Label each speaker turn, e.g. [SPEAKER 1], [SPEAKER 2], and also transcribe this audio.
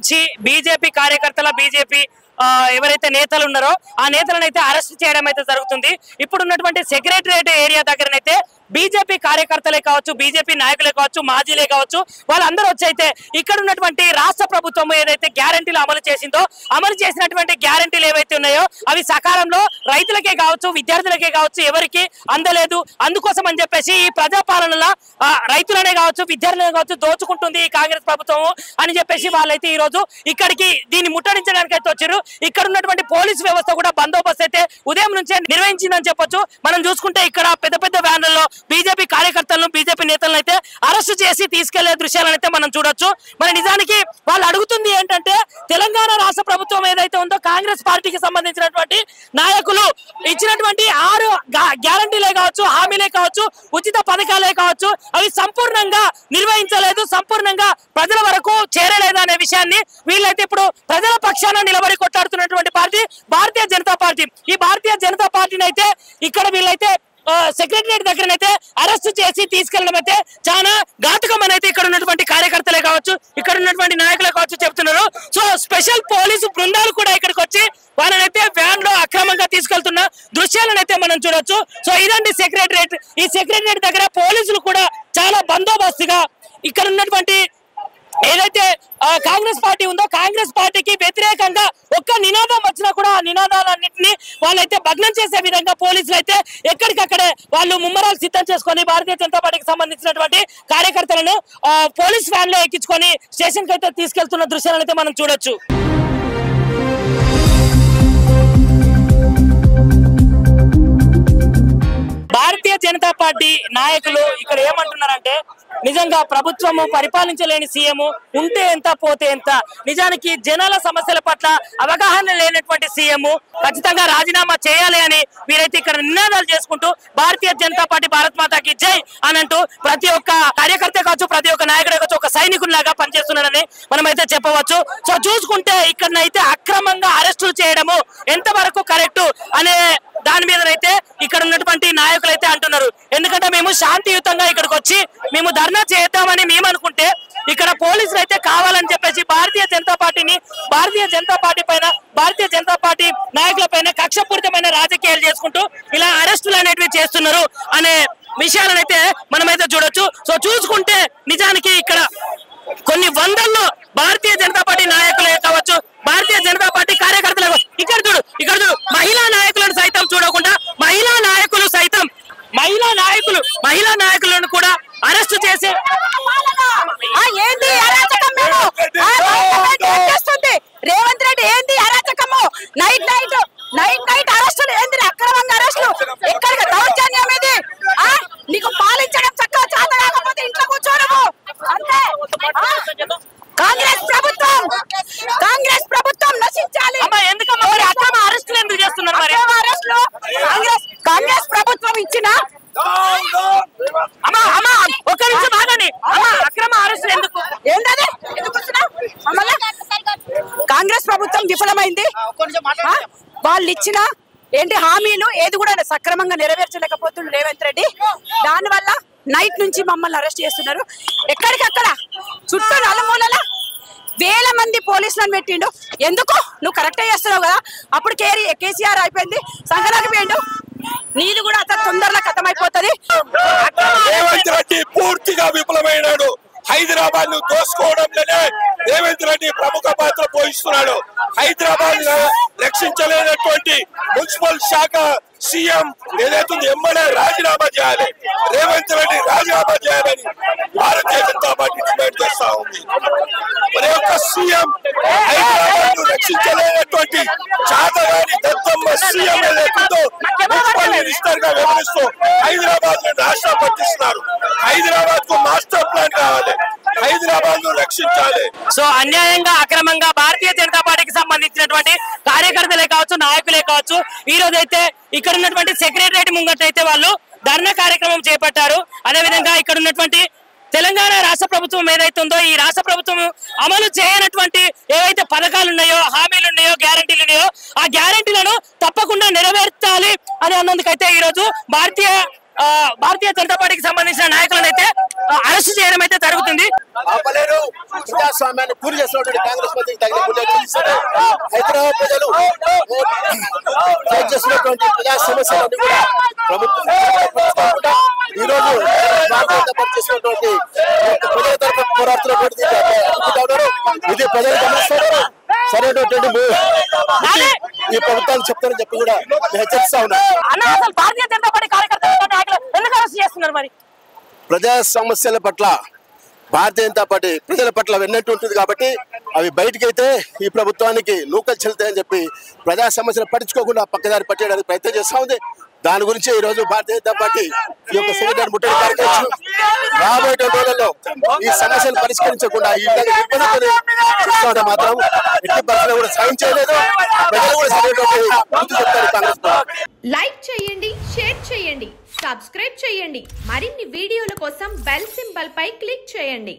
[SPEAKER 1] నుంచి బీజేపీ కార్యకర్తల బీజేపీ ఎవరైతే నేతలు ఉన్నారో ఆ నేతలను అయితే అరెస్ట్ చేయడం అయితే జరుగుతుంది. ఇప్పుడున్నటువంటి సెక్రటరియట్ ఏరియా దగ్గరనైతే బీజేపీ కార్యకర్తలే కావచ్చు, బీజేపీ నాయకులే కావచ్చు, మాజీలే కావచ్చు, వాళ్ళందరూ వచ్చి అయితే ఇక్కడ ఉన్నటువంటి రాష్ట్ర ప్రభుత్వం ఏదైతే గ్యారంటీలు అమలు చేసిందో అమలు చేసినటువంటి గ్యారంటీలు ఏవైతే ఉన్నాయో అవి సకాలంలో రైతులకే కావచ్చు, విద్యార్థులకే కావచ్చు ఎవరికి అందలేదు. అందుకోసం అని చెప్పేసి ఈ ప్రజాపాలనలో రైతులనే కావచ్చు, విద్యార్థులనే కావచ్చు దోచుకుంటుంది ఈ కాంగ్రెస్ ప్రభుత్వం అని చెప్పేసి వాళ్ళైతే ఈ రోజు ఇక్కడికి దీన్ని ముట్టడించడానికి అయితే వచ్చారు. ఇక్కడ ఉన్నటువంటి పోలీస్ వ్యవస్థ కూడా బందోబస్తు అయితే ఉదయం నుంచే నిర్వహించిందని చెప్పొచ్చు. మనం చూసుకుంటే ఇక్కడ పెద్ద పెద్ద వ్యాన్లలో బీజేపీ కార్యకర్తలను, బీజేపీ నేతలను అయితే అరెస్ట్ చేసి తీసుకెళ్లే దృశ్యాలను అయితే మనం చూడొచ్చు. మరి నిజానికి వాళ్ళు అడుగుతుంది ఏంటంటే తెలంగాణ రాష్ట్ర ప్రభుత్వం ఏదైతే ఉందో కాంగ్రెస్ పార్టీకి సంబంధించినటువంటి నాయకులు ఇచ్చినటువంటి 6 గ్యారంటీలే కావచ్చు, హామీలే కావచ్చు, ఉచిత పథకాలే కావచ్చు అవి సంపూర్ణంగా నిర్వహించలేదు, సంపూర్ణంగా ప్రజల వరకు చేరలేదు అనే విషయాన్ని వీళ్ళైతే ఇప్పుడు ప్రజల పక్షాన నిలబడి కొట్లాడుతున్నటువంటి పార్టీ భారతీయ జనతా పార్టీ. ఈ భారతీయ జనతా పార్టీని అయితే ఇక్కడ వీళ్ళైతే సెక్రటరియట్ దగ్గరనైతే అరెస్ట్ చేసి తీసుకెళ్లడం అయితే చాలా ఘాతుకం అనేది ఇక్కడ ఉన్నటువంటి కార్యకర్తలే కావచ్చు, ఇక్కడ ఉన్నటువంటి నాయకులే కావచ్చు చెప్తున్నారు. సో స్పెషల్ పోలీసు బృందాలు కూడా ఇక్కడికి వచ్చి వాళ్ళనైతే వ్యాన్ లో అక్రమంగా తీసుకెళ్తున్న దృశ్యాలను అయితే మనం చూడొచ్చు. సో ఇదండి సెక్రటరియట్. ఈ సెక్రటరియట్ దగ్గర పోలీసులు కూడా చాలా బందోబస్తుగా ఇక్కడ ఉన్నటువంటి ఏదైతే కాంగ్రెస్ పార్టీ ఉందో కాంగ్రెస్ పార్టీకి వ్యతిరేకంగా ఒక్క నినాదం వచ్చినా కూడా ఆ నినాదాలన్నింటినీ వాళ్ళైతే భగ్నం చేసే విధంగా పోలీసులు అయితే ఎక్కడికక్కడే వాళ్ళు ముమ్మరాలు సిద్ధం చేసుకొని భారతీయ జనతా పార్టీకి సంబంధించినటువంటి కార్యకర్తలను పోలీస్ వ్యాన్ లో ఎక్కించుకొని స్టేషన్ కి అయితే తీసుకెళ్తున్న దృశ్యాలను అయితే మనం చూడొచ్చు. భారతీయ జనతా పార్టీ నాయకులు ఇక్కడ ఏమంటున్నారంటే నిజంగా ప్రభుత్వము పరిపాలించలేని సీఎం ఉంటే ఎంత పోతే ఎంత, నిజానికి జనాల సమస్యల పట్ల అవగాహన లేనటువంటి సీఎం ఖచ్చితంగా రాజీనామా చేయాలి అని వీరైతే ఇక్కడ నినాదాలు చేసుకుంటూ భారతీయ జనతా పార్టీ భారత్ మాతాకి జై అని అంటూ ప్రతి ఒక్క కార్యకర్త కావచ్చు, ప్రతి ఒక్క నాయకుడు కావచ్చు ఒక సైనికుల్లాగా పనిచేస్తున్నారని మనమైతే చెప్పవచ్చు. సో చూసుకుంటే ఇక్కడనైతే అక్రమంగా అరెస్టులు చేయడము ఎంతవరకు కరెక్ట్ అనే దాని మీదనైతే ఇక్కడ ఉన్నటువంటి నాయకులు అయితే అంటున్నారు. ఎందుకంటే మేము శాంతియుతంగా ఇక్కడికి వచ్చి మేము ధర్నా చేద్దామని మేము అనుకుంటే ఇక్కడ పోలీసులు అయితే కావాలని చెప్పేసి భారతీయ జనతా పార్టీని, భారతీయ జనతా పార్టీ పైన, భారతీయ జనతా పార్టీ నాయకుల పైన కక్షపూరితమైన రాజకీయాలు చేసుకుంటూ ఇలా అరెస్టులు అనేటివి చేస్తున్నారు అనే విషయాలను అయితే మనమైతే చూడొచ్చు. సో చూసుకుంటే నిజానికి ఇక్కడ కొన్ని వందల్లో భారతీయ జనతా పార్టీ నాయకులే కావచ్చు, భారతీయ జనతా పార్టీ కార్యకర్తలు ఇక్కడ చూడు మహిళా నాయకులను సైతం చూడకుండా మహిళా నాయకులను కూడా అరెస్ట్ చేసే
[SPEAKER 2] రేవంత్ రెడ్డి ఏంది అరాచకము, నైట్ అరెస్టులు ఏంది, అక్రమంగా అరెస్టులు ఎక్కడికి దౌర్జన్యం ఇది. నీకు పాలించడం చక్కగా చేత కాకపోతే ఇంట్లో కూర్చోడము అంతే. కాంగ్రెస్ ప్రభుత్వం నశించాలి.
[SPEAKER 1] అక్రమ అరెస్టులు ఎందుకు చేస్తున్నారు?
[SPEAKER 2] అరెస్టులు కాంగ్రెస్ ప్రభుత్వం ఇచ్చిన
[SPEAKER 1] ఒక్క నిమిషం ఆగండి. అక్రమ అరెస్టులు ఎందుకు?
[SPEAKER 2] ఏంటది కాంగ్రెస్ ప్రభుత్వం విఫలమైంది. వాళ్ళు ఇచ్చిన ఏంటి హామీలు ఏది కూడా సక్రమంగా నెరవేర్చలేకపోతున్నారు రేవంత్ రెడ్డి. దానివల్ల నైట్ నుంచి మమ్మల్ని అరెస్ట్ చేస్తున్నారు. ఎక్కడికక్కడ చుట్టూ నలుమూలల వేల మంది పోలీసులను పెట్టిండు. ఎందుకు? నువ్వు కరెక్టే చేస్తున్నావు కదా. అప్పుడు కేసీఆర్ అయిపోయింది, సంఘానికి పోయిండు. నీది కూడా అతను తొందరలో ఖతమైపోతుంది.
[SPEAKER 3] రేవంత్ రెడ్డి పూర్తిగా విఫలమైనాడు. హైదరాబాద్ ను దోసుకోవడంలోనే రేవంత్ రెడ్డి ప్రముఖ పాత్ర పోషిస్తున్నాడు. హైదరాబాద్ రక్షించలేనటువంటి మున్సిపల్ శాఖ సీఎం ఏదైతే ఎమ్మెల్యే రాజీనామా చేయాలి, రేవంత్ రెడ్డి రాజీనామా చేయాలని భారతీయ జనతా పార్టీ డిమాండ్ చేస్తా ఉంది. మరి యొక్క సీఎం హైదరాబాద్ ను రక్షించలేనటువంటి చాతగాని దత్తమ్మ సీఎం ఏదైతుందో మున్సిపల్ మినిస్టర్ గా వ్యవహరిస్తూ హైదరాబాద్ ను నాశనం పట్టిస్తున్నారు. హైదరాబాద్ కు మాస్టర్ ప్లాన్ కావాలి, హైదరాబాద్ ను రక్షించాలి.
[SPEAKER 1] సో అన్యాయంగా అక్రమంగా భారతీయ జనతా పార్టీకి సంబంధించినటువంటి కార్యకర్తలే కావచ్చు, నాయకులే కావచ్చు ఈ రోజు అయితే ఇక్కడ ఉన్నటువంటి సెక్రటరియట్ ముంగటైతే వాళ్ళు ధర్నా కార్యక్రమం చేపట్టారు. అదేవిధంగా ఇక్కడ ఉన్నటువంటి తెలంగాణ రాష్ట్ర ప్రభుత్వం ఏదైతే ఉందో ఈ రాష్ట్ర ప్రభుత్వం అమలు చేయనటువంటి ఏవైతే పథకాలు ఉన్నాయో, హామీలు ఉన్నాయో, గ్యారంటీలు ఉన్నాయో ఆ గ్యారంటీలను తప్పకుండా నెరవేర్చాలి అని అన్నందుకైతే ఈ రోజు భారతీయ జనతా పార్టీకి సంబంధించిన నాయకులను అయితే అరెస్ట్ చేయడం అయితే జరుగుతుంది.
[SPEAKER 4] ప్రజాస్వామ్యాన్ని పూర్తి చేసినటువంటి కాంగ్రెస్ పార్టీకి తగిన మూల్యం చెల్లిస్తారు. హైదరాబాద్ ప్రజలు చేస్తున్నటువంటి ప్రజా సమస్యలన్నీ కూడా ప్రభుత్వం ఈ రోజు భారతీయ జనతా పార్టీ చేసినటువంటి ప్రజల తరఫున పోరాడుతున్నటువంటి ఇది ప్రజలు గమనిస్తారు. సరైనటువంటి ఈ ప్రభుత్వాలు చెప్తారని చెప్పి కూడా హెచ్చరిస్తా ఉన్నారు.
[SPEAKER 1] భారతీయ జనతా పార్టీ కార్యకర్తలు ఎందుకు అరెస్ట్ చేస్తున్నారు? మరి
[SPEAKER 4] ప్రజా సమస్యల పట్ల భారతీయ జనతా పార్టీ ప్రజల పట్ల వెన్నట్టు ఉంటుంది కాబట్టి అవి బయటకైతే ఈ ప్రభుత్వానికి నూకలు చెల్లుతాయని చెప్పి ప్రజా సమస్యలు పట్టించుకోకుండా పక్కదారి పట్టేయడానికి ప్రయత్నం చేస్తా ఉంది. దాని గురించి ఈ రోజు భారతీయ జనతా పార్టీ ఈ యొక్క సెక్రటరీ ముట్టడి కార్యక్రమం రాబోయే రోజులలో ఈ సమస్యలు పరిష్కరించకుండా ఈ విధంగా ఇబ్బంది మాత్రం ఎట్టి పరిస్థితుల్లో కూడా సాయం చేయలేదు. ప్రజలు కూడా సరైనటువంటి చెప్తారు కాంగ్రెస్.
[SPEAKER 5] లైక్ చేయండి, షేర్ చేయండి, సబ్స్క్రైబ్ చేయండి. మరిన్ని వీడియోల కోసం బెల్ సింబల్ పై క్లిక్ చేయండి.